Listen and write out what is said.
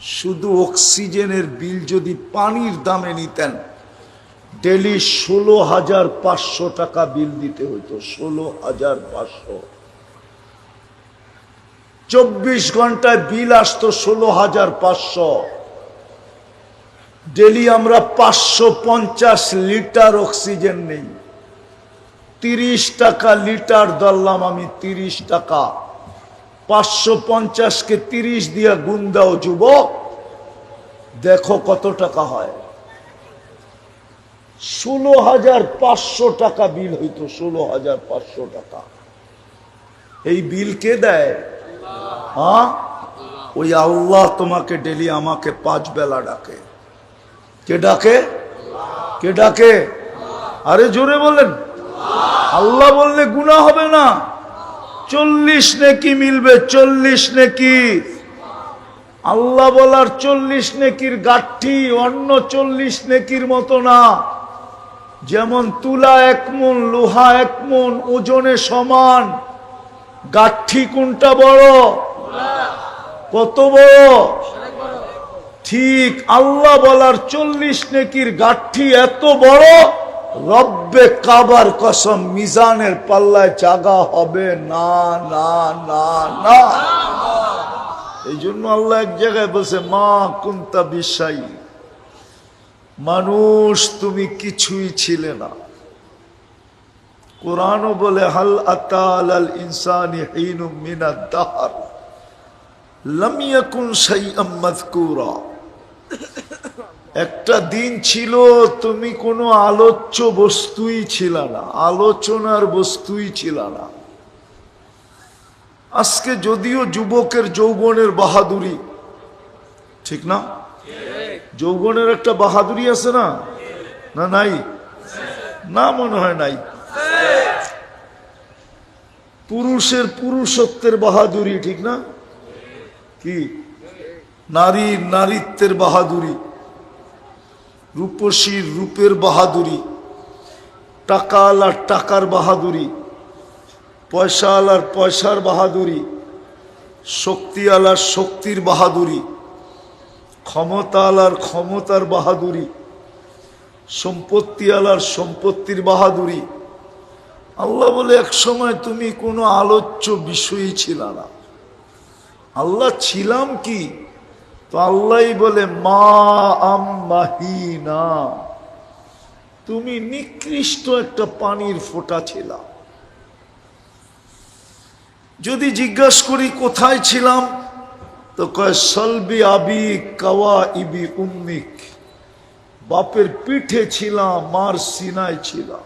শুধু অক্সিজেনের বিল যদি পানির দামে নিতেন, ডেলি 16,500 টাকা বিল দিতে হইতো। 16,500, 24 ঘন্টায় বিল আসতো 16,500। ডেলি আমরা 550 লিটার অক্সিজেন নেই। 30 টাকা লিটার ধরলাম আমি, 30 টাকা। 550-কে 30 দিয়া গুণ দাও যুবক, দেখো কত টাকা হয়। 16,500 টাকা বিল হইতো। 16,500 টাকা। এই বিল কে দেয়? হ্যাঁ, ওই আল্লাহ তোমাকে ডেলি আমাকে 5 বেলা ডাকে। কে ডাকে? কে ডাকে? আরে জোরে বলেন। আল্লাহ বললে গুনাহ হবে না। 40 নেকি মিলবে, 40 নেকি। আল্লাহ বলার 40 নেকির গাঠি অন্য 40 নেকির মতো না। যেমন তুলা 1 মণ, লোহা 1 মণ, ওজনে সমান। গাঠি কোনটা বড়? কত বড়? ঠিক আল্লাহ বলার 40 নেকির গাঠি এত বড়, রব্বে কাবার কসম মিজানের পাল্লায় জাগা হবে না, না, না, না। এই জন্য আল্লাহ এক জায়গায় বলছে, মা কুনতা বিশাই, মানুষ তুমি কিছুই ছিলে না। কোরআনও বলে, হাল আতা আলাল ইনসানি হিনুম মিনাদ দাহর লাম ইয়াকুন শাইআম মাযকুরা। একটা দিন ছিল তুমি কোনো আলোচ্য বস্তুই ছিল না, আলোচনার বস্তুই ছিল না। আজকে যদিও যুবকের যৌবনের বাহাদুরি, ঠিক না? যৌবনের একটা বাহাদুরি আছে না? না নাই? না, মনে হয় নাই। পুরুষের পুরুষত্বের বাহাদুরি, ঠিক না? কি? নারীর নারীত্বের বাহাদুরি, রূপসীর রূপের বাহাদুরি, টাকাওয়ালার টাকার বাহাদুরি, পয়সাওয়ালার পয়সার বাহাদুরি, শক্তিওয়ালার শক্তির বাহাদুরি, ক্ষমতাওয়ালার ক্ষমতার বাহাদুরি, সম্পত্তিওয়ালার সম্পত্তির বাহাদুরি। আল্লাহ বলে, এক সময় তুমি কোনো আলোচ্য বিষয়ই ছিল না। আল্লাহ ছিলাম কি? তো আল্লাহই বলে, মা আম মাহিনা, তুমি নিকৃষ্ট একটা পানির ফোঁটা ছিল। যদি জিজ্ঞাসা করি কোথায় ছিলাম, তো কয় সলবি আবি কাওয়া ইবি উম্মিক, বাপের পিঠে ছিলাম, মার সিনায় ছিলাম।